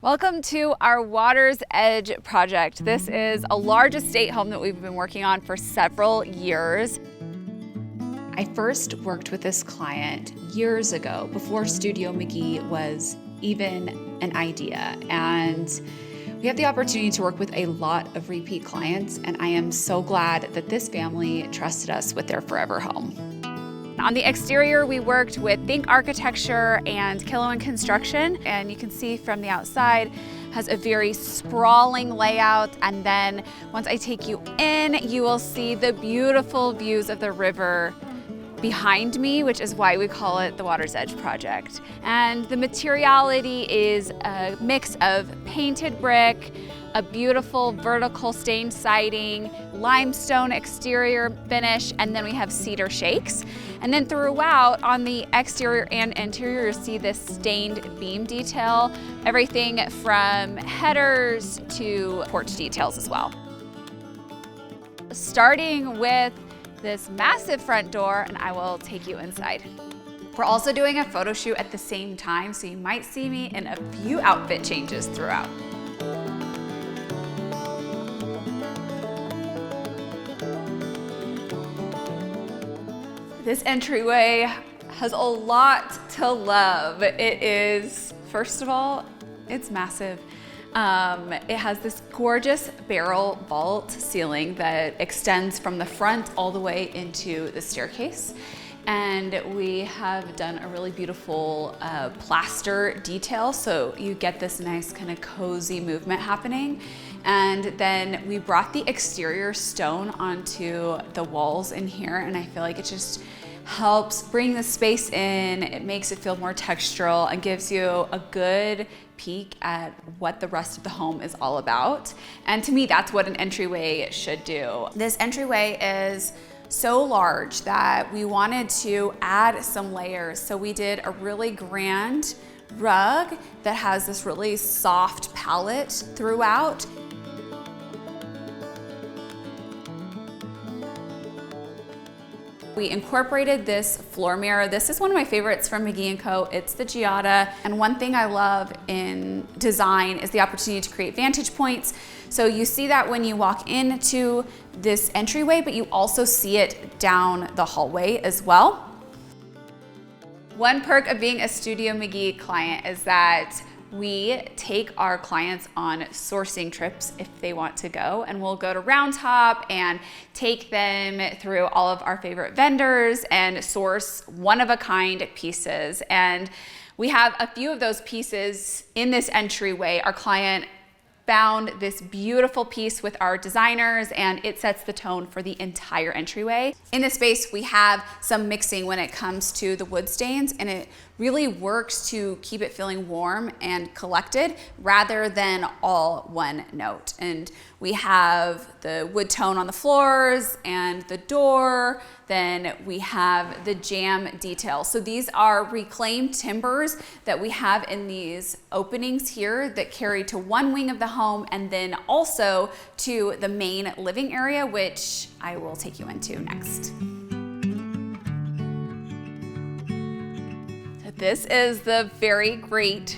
Welcome to our Water's Edge project. This is a large estate home that we've been working on for several years. I first worked with this client years ago, before Studio McGee was even an idea. And we have the opportunity to work with a lot of repeat clients, and I am so glad that this family trusted us with their forever home. On the exterior, we worked with Think Architecture and Killowen Construction, and you can see from the outside has a very sprawling layout. And then once I take you in, you will see the beautiful views of the river behind me, which is why we call it the Water's Edge project. And the materiality is a mix of painted brick, a beautiful vertical stained siding, limestone exterior finish, and then we have cedar shakes. And then throughout, on the exterior and interior, you'll see this stained beam detail, everything from headers to porch details as well. Starting with this massive front door, and I will take you inside. We're also doing a photo shoot at the same time, so you might see me in a few outfit changes throughout. This entryway has a lot to love. It is, first of all, it's massive. It has this gorgeous barrel vault ceiling that extends from the front all the way into the staircase. And we have done a really beautiful plaster detail, so you get this nice kind of cozy movement happening. And then we brought the exterior stone onto the walls in here, and I feel like it just helps bring the space in. It makes it feel more textural and gives you a good peek at what the rest of the home is all about. And to me, that's what an entryway should do. This entryway is so large that we wanted to add some layers. So we did a really grand rug that has this really soft palette throughout. We incorporated this floor mirror. This is one of my favorites from McGee & Co. It's the Giada. And one thing I love in design is the opportunity to create vantage points. So you see that when you walk into this entryway, but you also see it down the hallway as well. One perk of being a Studio McGee client is that we take our clients on sourcing trips if they want to go, and we'll go to Round Top and take them through all of our favorite vendors and source one-of-a-kind pieces. And we have a few of those pieces in this entryway. Our client found this beautiful piece with our designers, and it sets the tone for the entire entryway. In this space, we have some mixing when it comes to the wood stains, and it really works to keep it feeling warm and collected rather than all one note. And we have the wood tone on the floors and the door. Then we have the jam detail. So these are reclaimed timbers that we have in these openings here that carry to one wing of the home and then also to the main living area, which I will take you into next. This is the very great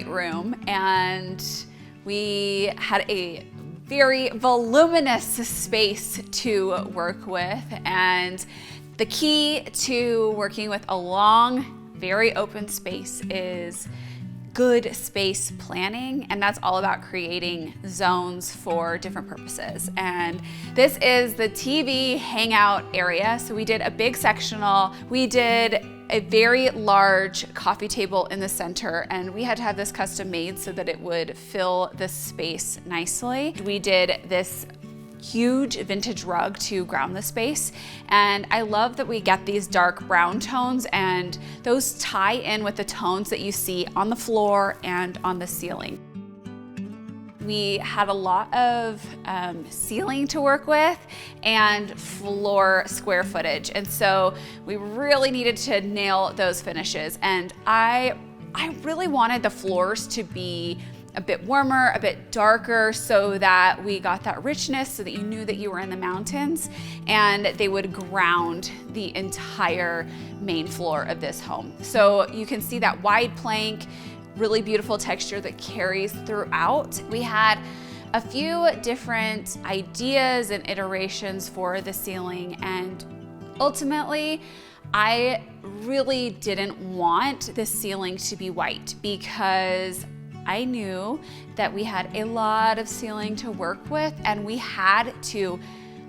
room, and we had a very voluminous space to work with. And the key to working with a long, very open space is good space planning, and that's all about creating zones for different purposes. And this is the TV hangout area. So we did a big sectional. We did a very large coffee table in the center, and we had to have this custom made so that it would fill the space nicely. We did this huge vintage rug to ground the space, and I love that we get these dark brown tones, and those tie in with the tones that you see on the floor and on the ceiling. We had a lot of ceiling to work with and floor square footage, and so we really needed to nail those finishes. And I really wanted the floors to be a bit warmer, a bit darker, so that we got that richness, so that you knew that you were in the mountains, and they would ground the entire main floor of this home. So you can see that wide plank really beautiful texture that carries throughout. We had a few different ideas and iterations for the ceiling, and ultimately, I really didn't want the ceiling to be white because I knew that we had a lot of ceiling to work with, and we had to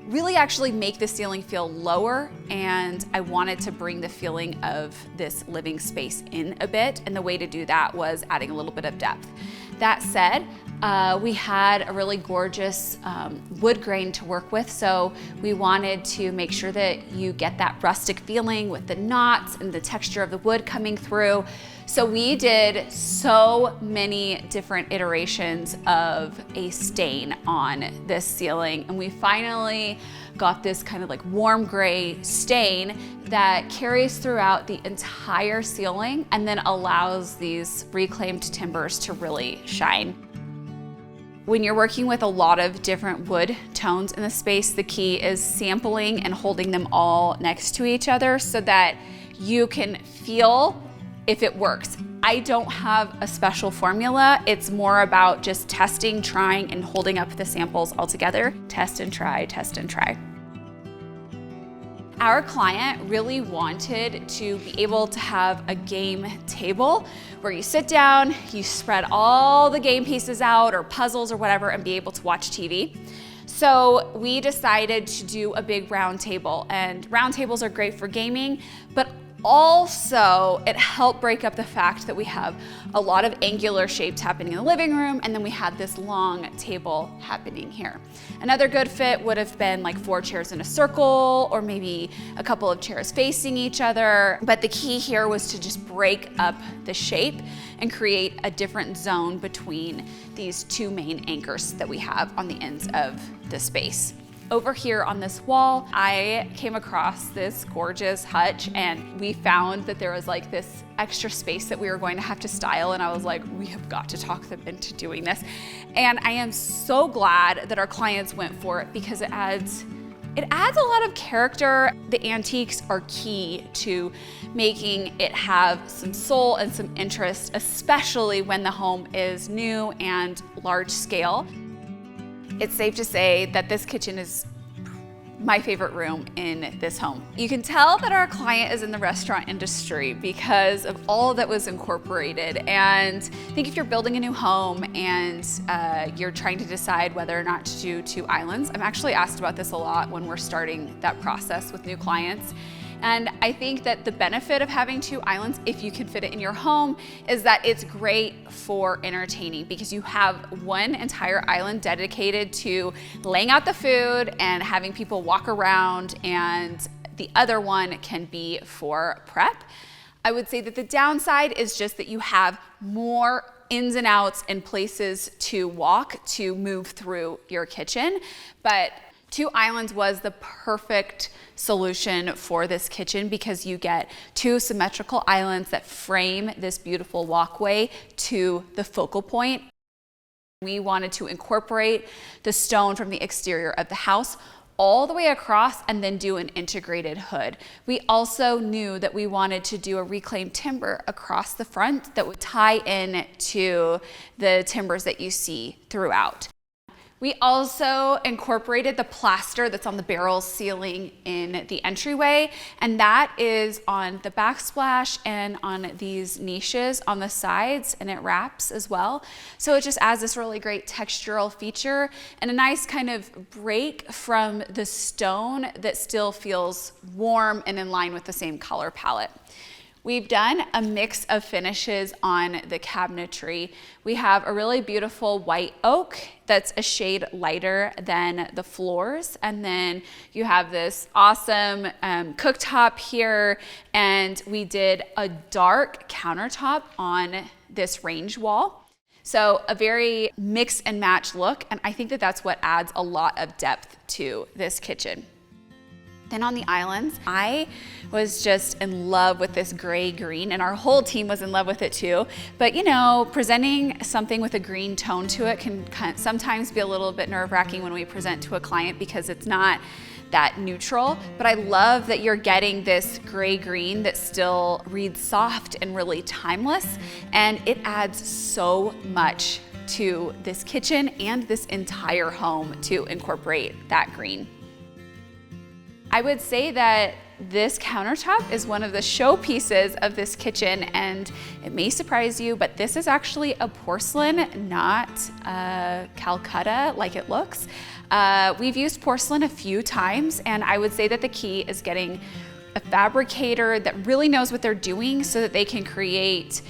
really actually make the ceiling feel lower, and I wanted to bring the feeling of this living space in a bit, and the way to do that was adding a little bit of depth. That said, we had a really gorgeous wood grain to work with, so we wanted to make sure that you get that rustic feeling with the knots and the texture of the wood coming through. So we did so many different iterations of a stain on this ceiling, and we finally got this kind of like warm gray stain that carries throughout the entire ceiling and then allows these reclaimed timbers to really shine. When you're working with a lot of different wood tones in the space, the key is sampling and holding them all next to each other so that you can feel if it works. I don't have a special formula. It's more about just testing, trying, and holding up the samples all together. Test and try, test and try. Our client really wanted to be able to have a game table where you sit down, you spread all the game pieces out or puzzles or whatever and be able to watch TV. So we decided to do a big round table, and round tables are great for gaming, but also it helped break up the fact that we have a lot of angular shapes happening in the living room, and then we had this long table happening here. Another good fit would have been like 4 chairs in a circle, or maybe a couple of chairs facing each other. But the key here was to just break up the shape and create a different zone between these 2 main anchors that we have on the ends of the space. Over here on this wall, I came across this gorgeous hutch, and we found that there was like this extra space that we were going to have to style, and I was like, we have got to talk them into doing this. And I am so glad that our clients went for it because it adds a lot of character. The antiques are key to making it have some soul and some interest, especially when the home is new and large scale. It's safe to say that this kitchen is my favorite room in this home. You can tell that our client is in the restaurant industry because of all that was incorporated. And I think if you're building a new home and you're trying to decide whether or not to do 2 islands, I'm actually asked about this a lot when we're starting that process with new clients. And I think that the benefit of having 2 islands, if you can fit it in your home, is that it's great for entertaining because you have one entire island dedicated to laying out the food and having people walk around, and the other one can be for prep. I would say that the downside is just that you have more ins and outs and places to walk to move through your kitchen, but 2 islands was the perfect solution for this kitchen because you get 2 symmetrical islands that frame this beautiful walkway to the focal point. We wanted to incorporate the stone from the exterior of the house all the way across and then do an integrated hood. We also knew that we wanted to do a reclaimed timber across the front that would tie in to the timbers that you see throughout. We also incorporated the plaster that's on the barrel ceiling in the entryway, and that is on the backsplash and on these niches on the sides, and it wraps as well. So it just adds this really great textural feature and a nice kind of break from the stone that still feels warm and in line with the same color palette. We've done a mix of finishes on the cabinetry. We have a really beautiful white oak that's a shade lighter than the floors. And then you have this awesome cooktop here. And we did a dark countertop on this range wall. So a very mix and match look. And I think that that's what adds a lot of depth to this kitchen. Then on the islands, I was just in love with this gray green, and our whole team was in love with it too. But you know, presenting something with a green tone to it can sometimes be a little bit nerve-wracking when we present to a client because it's not that neutral. But I love that you're getting this gray green that still reads soft and really timeless, and it adds so much to this kitchen and this entire home to incorporate that green. I would say that this countertop is one of the showpieces of this kitchen, and it may surprise you, but this is actually a porcelain, not Calcutta like it looks. We've used porcelain a few times, and I would say that the key is getting a fabricator that really knows what they're doing so that they can create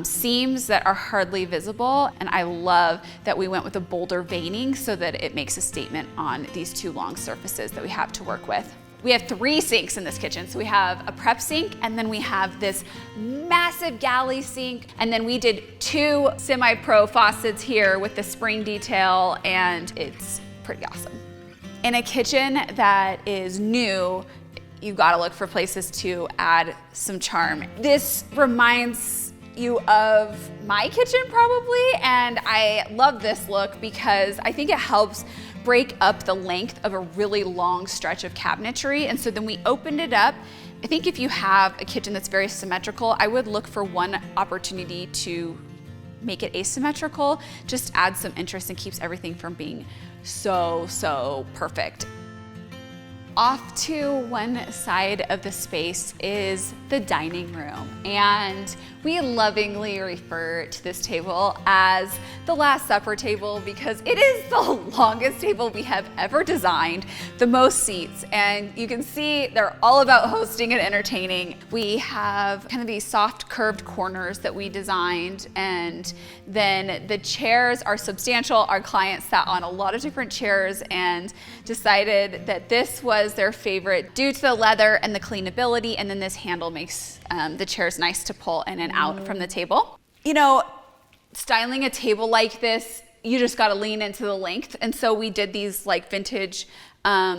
seams that are hardly visible. And I love that we went with a bolder veining so that it makes a statement on these two long surfaces that we have to work with. We have 3 sinks in this kitchen. So we have a prep sink, and then we have this massive galley sink. And then we did 2 semi-pro faucets here with the spring detail, and it's pretty awesome. In a kitchen that is new, you gotta look for places to add some charm. This reminds you of my kitchen probably, and I love this look because I think it helps break up the length of a really long stretch of cabinetry. And so then we opened it up. I think if you have a kitchen that's very symmetrical, I would look for one opportunity to make it asymmetrical, just adds some interest and keeps everything from being so perfect. Off to one side of the space is the dining room, and we lovingly refer to this table as the Last Supper table because it is the longest table we have ever designed, the most seats, and you can see they're all about hosting and entertaining. We have kind of these soft curved corners that we designed, and then the chairs are substantial. Our clients sat on a lot of different chairs and decided that this was their favorite due to the leather and the cleanability, and then this handle makes the chairs nice to pull in and out from the table. You know, styling a table like this, you just gotta lean into the length, and so we did these like vintage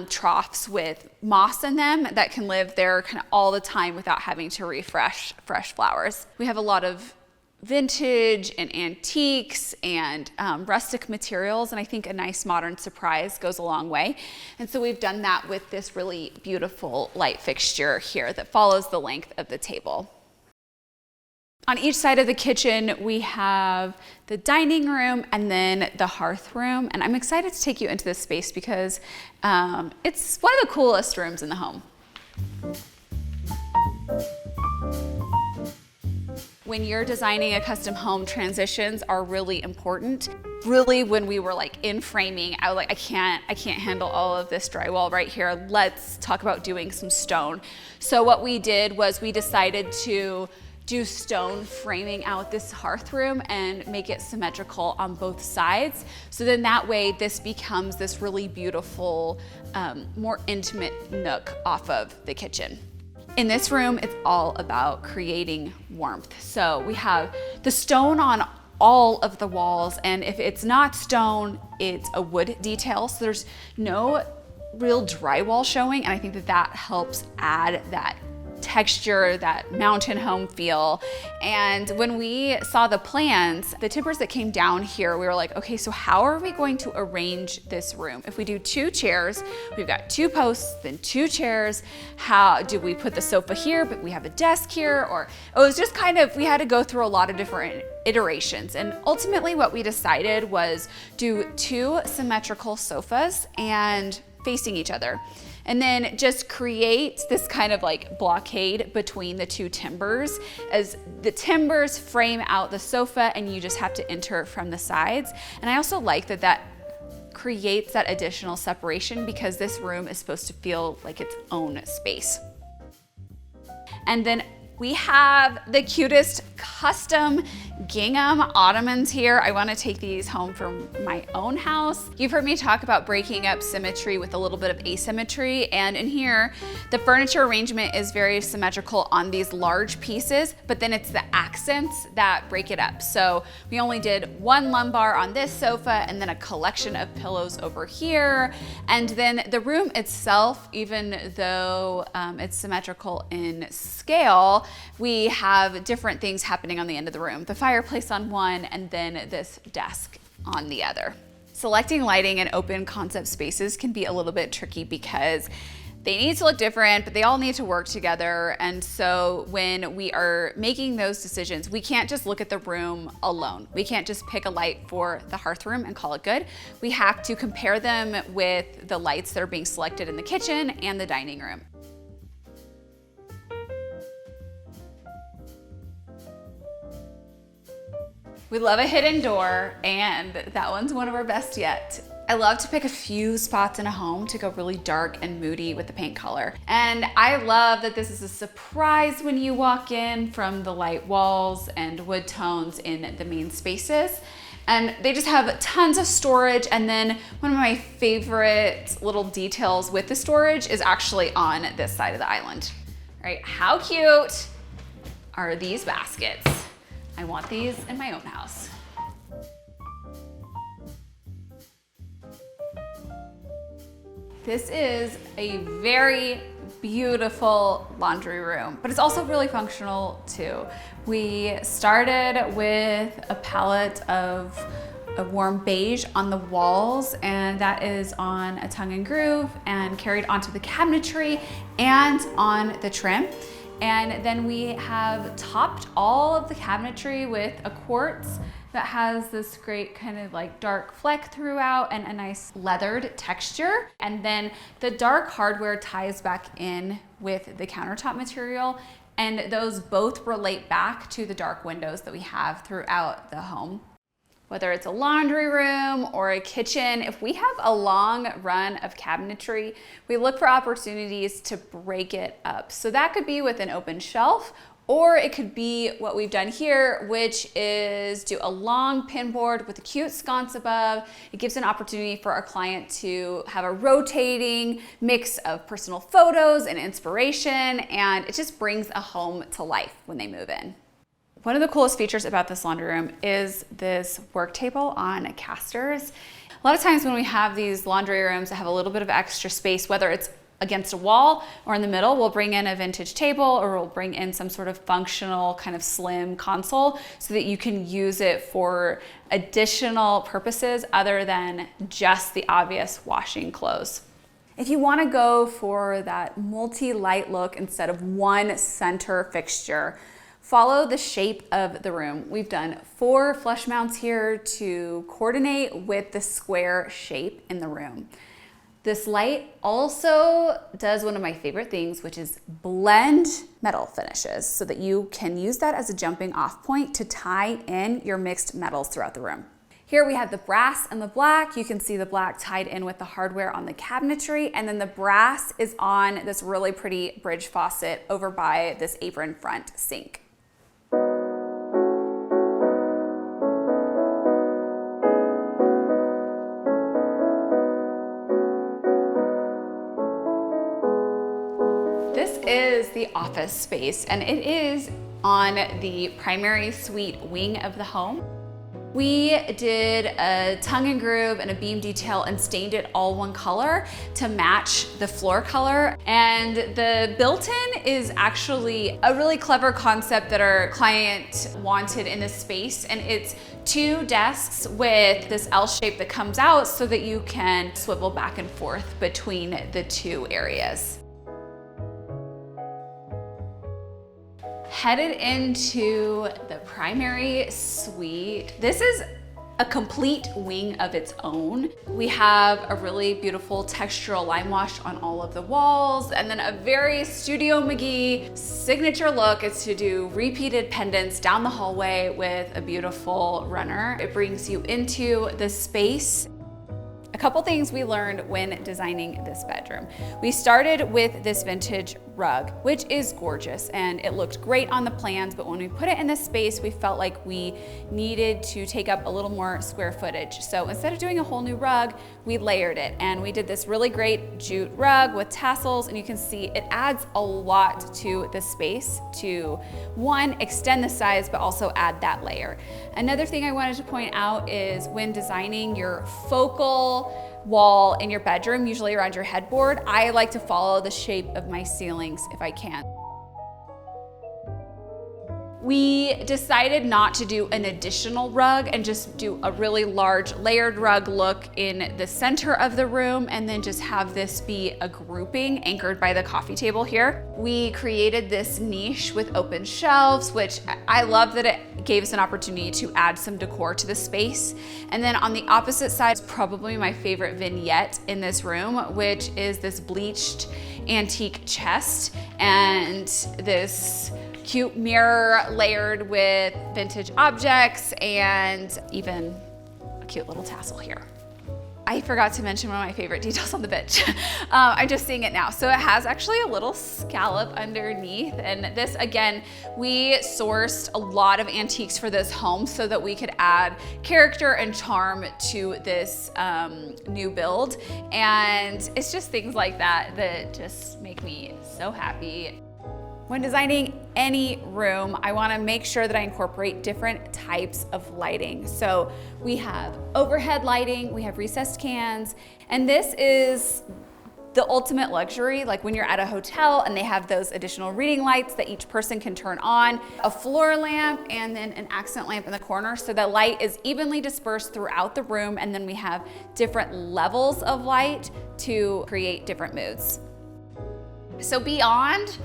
troughs with moss in them that can live there kind of all the time without having to refresh fresh flowers. We have a lot of vintage and antiques and rustic materials, and I think a nice modern surprise goes a long way. And so we've done that with this really beautiful light fixture here that follows the length of the table. On each side of the kitchen, we have the dining room and then the hearth room. And I'm excited to take you into this space because it's one of the coolest rooms in the home. When you're designing a custom home, transitions are really important. Really, when we were like in framing, I was like, I can't handle all of this drywall right here. Let's talk about doing some stone. So what we did was we decided to do stone framing out this hearth room and make it symmetrical on both sides. So then that way this becomes this really beautiful, more intimate nook off of the kitchen. In this room, it's all about creating warmth. So we have the stone on all of the walls, and if it's not stone, it's a wood detail. So there's no real drywall showing, and I think that that helps add that texture, that mountain home feel. And when we saw the plans, the timbers that came down here, we were like, okay, so how are we going to arrange this room? If we do 2 chairs, we've got 2 posts, then 2 chairs. How do we put the sofa here, but we have a desk here? Or it was just kind of, we had to go through a lot of different iterations. And ultimately what we decided was do 2 symmetrical sofas and facing each other. And then just create this kind of like blockade between the 2 timbers as the timbers frame out the sofa and you just have to enter from the sides. And I also like that that creates that additional separation because this room is supposed to feel like its own space. And then we have the cutest custom gingham ottomans here. I want to take these home from my own house. You've heard me talk about breaking up symmetry with a little bit of asymmetry, and in here, the furniture arrangement is very symmetrical on these large pieces, but then it's the accents that break it up. So we only did one lumbar on this sofa and then a collection of pillows over here. And then the room itself, even though it's symmetrical in scale, we have different things happening on the end of the room. The fireplace on one and then this desk on the other. Selecting lighting in open concept spaces can be a little bit tricky because they need to look different, but they all need to work together. And so when we are making those decisions, we can't just look at the room alone. We can't just pick a light for the hearth room and call it good. We have to compare them with the lights that are being selected in the kitchen and the dining room. We love a hidden door, and that one's one of our best yet. I love to pick a few spots in a home to go really dark and moody with the paint color. And I love that this is a surprise when you walk in from the light walls and wood tones in the main spaces. And they just have tons of storage. And then one of my favorite little details with the storage is actually on this side of the island. All right, how cute are these baskets? I want these in my own house. This is a very beautiful laundry room, but it's also really functional too. We started with a palette of a warm beige on the walls, and that is on a tongue and groove and carried onto the cabinetry and on the trim. And then we have topped all of the cabinetry with a quartz that has this great kind of like dark fleck throughout and a nice leathered texture. And then the dark hardware ties back in with the countertop material, and those both relate back to the dark windows that we have throughout the home. Whether it's a laundry room or a kitchen, if we have a long run of cabinetry, we look for opportunities to break it up. So that could be with an open shelf, or it could be what we've done here, which is do a long pin board with a cute sconce above. It gives an opportunity for our client to have a rotating mix of personal photos and inspiration, and it just brings a home to life when they move in. One of the coolest features about this laundry room is this work table on casters. A lot of times when we have these laundry rooms that have a little bit of extra space, whether it's against a wall or in the middle, we'll bring in a vintage table or we'll bring in some sort of functional kind of slim console so that you can use it for additional purposes other than just the obvious washing clothes. If you want to go for that multi-light look instead of one center fixture, follow the shape of the room. We've done 4 flush mounts here to coordinate with the square shape in the room. This light also does one of my favorite things, which is blend metal finishes so that you can use that as a jumping off point to tie in your mixed metals throughout the room. Here we have the brass and the black. You can see the black tied in with the hardware on the cabinetry, and then the brass is on this really pretty bridge faucet over by this apron front sink. This is the office space, and it is on the primary suite wing of the home. We did a tongue and groove and a beam detail and stained it all one color to match the floor color. And the built-in is actually a really clever concept that our client wanted in this space. And it's 2 desks with this L shape that comes out so that you can swivel back and forth between the 2 areas. Headed into the primary suite. This is a complete wing of its own. We have a really beautiful textural lime wash on all of the walls, and then a very Studio McGee signature look is to do repeated pendants down the hallway with a beautiful runner. It brings you into the space. A couple things we learned when designing this bedroom. We started with this vintage rug, which is gorgeous and it looked great on the plans, but when we put it in this space, we felt like we needed to take up a little more square footage. So instead of doing a whole new rug, we layered it and we did this really great jute rug with tassels, and you can see it adds a lot to the space to, one, extend the size, but also add that layer. Another thing I wanted to point out is when designing your focal wall in your bedroom, usually around your headboard, I like to follow the shape of my ceilings if I can. We decided not to do an additional rug and just do a really large layered rug look in the center of the room, and then just have this be a grouping anchored by the coffee table here. We created this niche with open shelves, which I love that it gave us an opportunity to add some decor to the space. And then on the opposite side is probably my favorite vignette in this room, which is this bleached antique chest and this cute mirror layered with vintage objects and even a cute little tassel here. I forgot to mention one of my favorite details on the bench. I'm just seeing it now. So it has actually a little scallop underneath, and this, again, we sourced a lot of antiques for this home so that we could add character and charm to this new build. And it's just things like that that just make me so happy. When designing any room, I want to make sure that I incorporate different types of lighting. So we have overhead lighting, we have recessed cans, and this is the ultimate luxury, like when you're at a hotel and they have those additional reading lights that each person can turn on, a floor lamp, and then an accent lamp in the corner. So the light is evenly dispersed throughout the room, and then we have different levels of light to create different moods. So beyond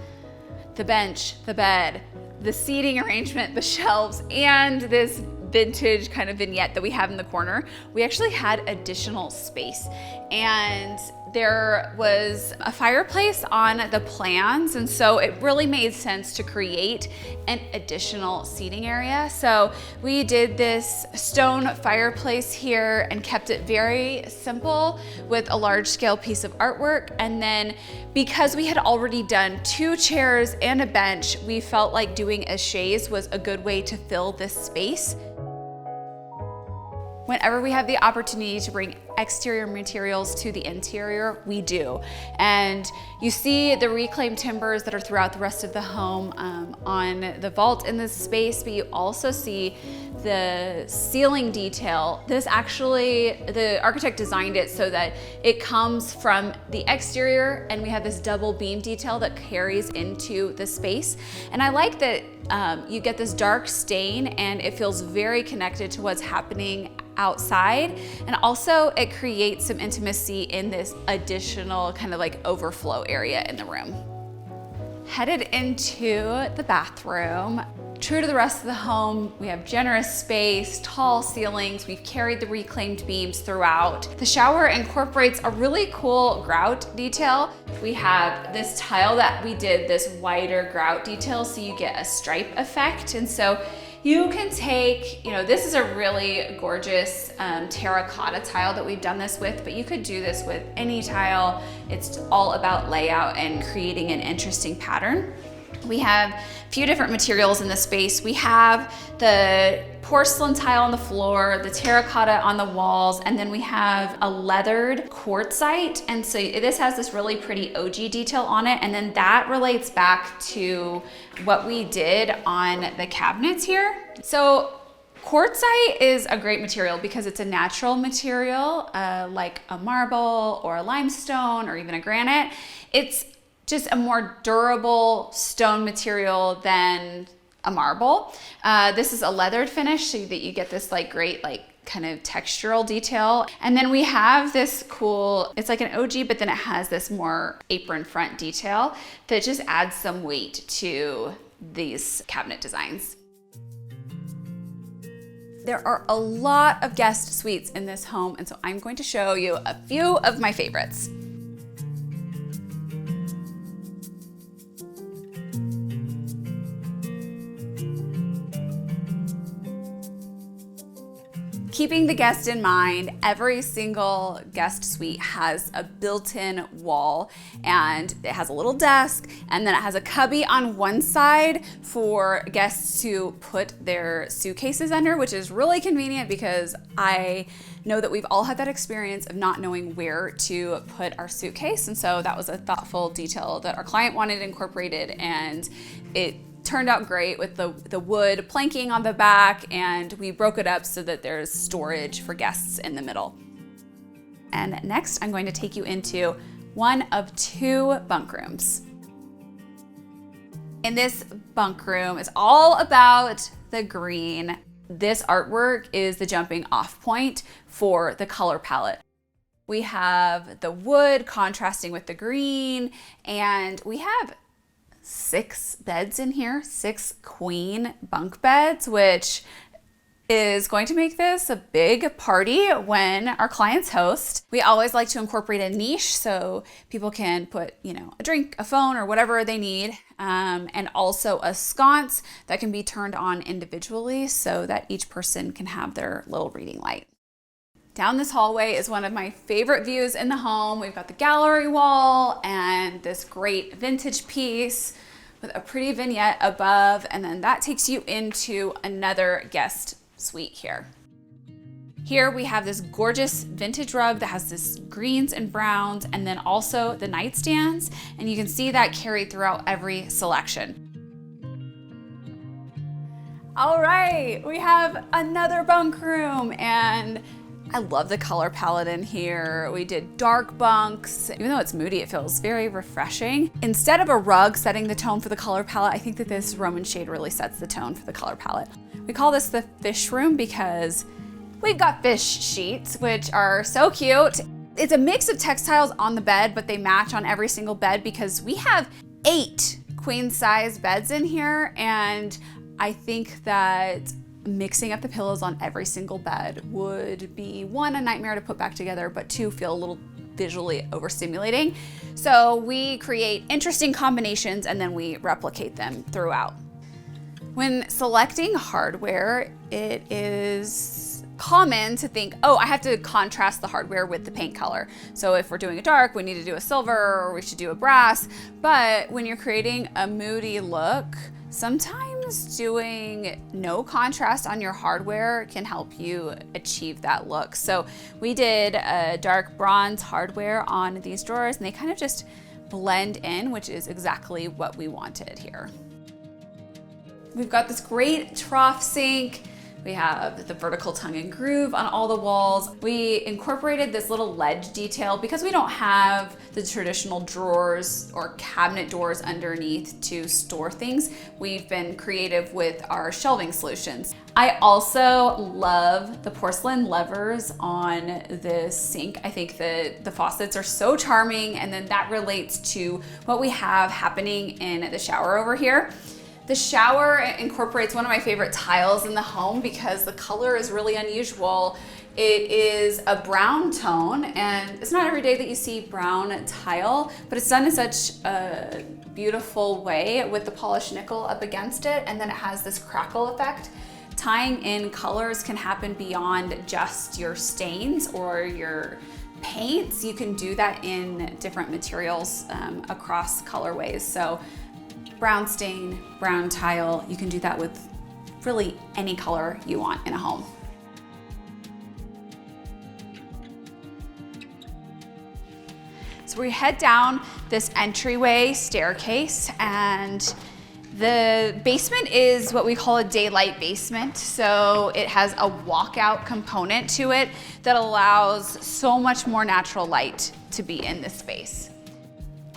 the bench, the bed, the seating arrangement, the shelves, and this vintage kind of vignette that we have in the corner, we actually had additional space. And there was a fireplace on the plans, and so it really made sense to create an additional seating area. So we did this stone fireplace here and kept it very simple with a large scale piece of artwork. And then because we had already done 2 chairs and a bench, we felt like doing a chaise was a good way to fill this space. Whenever we have the opportunity to bring exterior materials to the interior, we do. And you see the reclaimed timbers that are throughout the rest of the home on the vault in this space, but you also see the ceiling detail. This actually, the architect designed it so that it comes from the exterior, and we have this double beam detail that carries into the space. And I like that you get this dark stain and it feels very connected to what's happening outside, and also it creates some intimacy in this additional kind of like overflow area in the room. Headed into the bathroom. True to the rest of the home, we have generous space, tall ceilings, we've carried the reclaimed beams throughout. The shower incorporates a really cool grout detail. We have this tile that we did this wider grout detail so you get a stripe effect. And so you can take, this is a really gorgeous terracotta tile that we've done this with, but you could do this with any tile. It's all about layout and creating an interesting pattern. We have a few different materials in the space. We have the porcelain tile on the floor, the terracotta on the walls, and then we have a leathered quartzite. And so this has this really pretty OG detail on it. And then that relates back to what we did on the cabinets here. So quartzite is a great material because it's a natural material, like a marble or a limestone or even a granite. It's just a more durable stone material than a marble. This is a leathered finish so that you get this great kind of textural detail. And then we have this cool, it's like an OG, but then it has this more apron front detail that just adds some weight to these cabinet designs. There are a lot of guest suites in this home, and so I'm going to show you a few of my favorites. Keeping the guest in mind, every single guest suite has a built-in wall, and it has a little desk, and then it has a cubby on one side for guests to put their suitcases under, which is really convenient because I know that we've all had that experience of not knowing where to put our suitcase. And so that was a thoughtful detail that our client wanted incorporated, and it turned out great with the wood planking on the back, and we broke it up so that there's storage for guests in the middle. And next, I'm going to take you into one of 2 bunk rooms. In this bunk room is all about the green. This artwork is the jumping off point for the color palette. We have the wood contrasting with the green, and we have 6 beds in here, 6 queen bunk beds, which is going to make this a big party when our clients host. We always like to incorporate a niche so people can put, a drink, a phone, or whatever they need, and also a sconce that can be turned on individually so that each person can have their little reading light. Down this hallway is one of my favorite views in the home. We've got the gallery wall and this great vintage piece with a pretty vignette above, and then that takes you into another guest suite here. Here we have this gorgeous vintage rug that has this greens and browns, and then also the nightstands, and you can see that carried throughout every selection. All right, we have another bunk room, and I love the color palette in here. We did dark bunks. Even though it's moody, it feels very refreshing. Instead of a rug setting the tone for the color palette, I think that this Roman shade really sets the tone for the color palette. We call this the fish room because we've got fish sheets, which are so cute. It's a mix of textiles on the bed, but they match on every single bed because we have 8 queen size beds in here, and I think that mixing up the pillows on every single bed would be 1, a nightmare to put back together, but 2, feel a little visually overstimulating. So we create interesting combinations and then we replicate them throughout. When selecting hardware, it is common to think, oh, I have to contrast the hardware with the paint color. So if we're doing a dark, we need to do a silver, or we should do a brass. But when you're creating a moody look, sometimes doing no contrast on your hardware can help you achieve that look. So we did a dark bronze hardware on these drawers, and they kind of just blend in, which is exactly what we wanted here. We've got this great trough sink. We have the vertical tongue and groove on all the walls. We incorporated this little ledge detail because we don't have the traditional drawers or cabinet doors underneath to store things. We've been creative with our shelving solutions. I also love the porcelain levers on this sink. I think that the faucets are so charming, and then that relates to what we have happening in the shower over here. The shower incorporates one of my favorite tiles in the home because the color is really unusual. It is a brown tone, and it's not every day that you see brown tile, but it's done in such a beautiful way with the polished nickel up against it, and then it has this crackle effect. Tying in colors can happen beyond just your stains or your paints. You can do that in different materials across colorways. So brown stain, brown tile, you can do that with really any color you want in a home. So we head down this entryway staircase, and the basement is what we call a daylight basement. So it has a walkout component to it that allows so much more natural light to be in this space.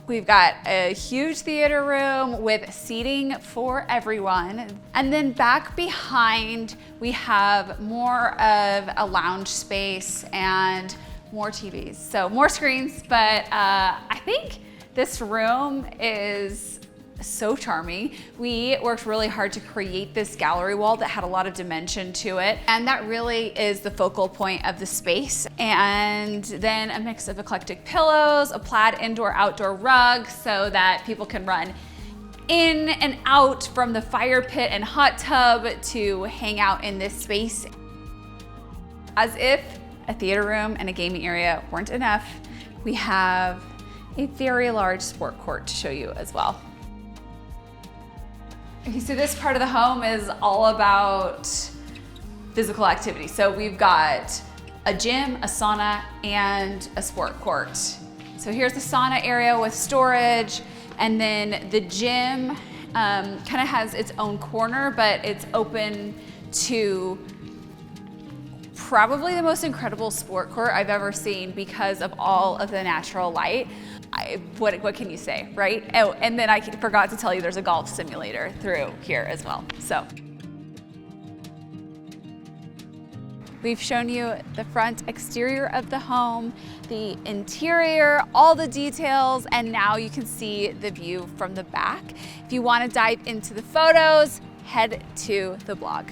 We've got a huge theater room with seating for everyone. And then back behind, we have more of a lounge space and more TVs. So more screens, but I think this room is so charming. We worked really hard to create this gallery wall that had a lot of dimension to it, and that really is the focal point of the space. And then a mix of eclectic pillows, a plaid indoor-outdoor rug so that people can run in and out from the fire pit and hot tub to hang out in this space. as if a theater room and a gaming area weren't enough, we have a very large sport court to show you as well. Okay, so this part of the home is all about physical activity. So we've got a gym, a sauna, and a sport court. So here's the sauna area with storage, and then the gym kind of has its own corner, but it's open to probably the most incredible sport court I've ever seen because of all of the natural light. What can you say, right? Oh, and then I forgot to tell you there's a golf simulator through here as well. So we've shown you the front exterior of the home, the interior, all the details, and now you can see the view from the back. If you want to dive into the photos, head to the blog.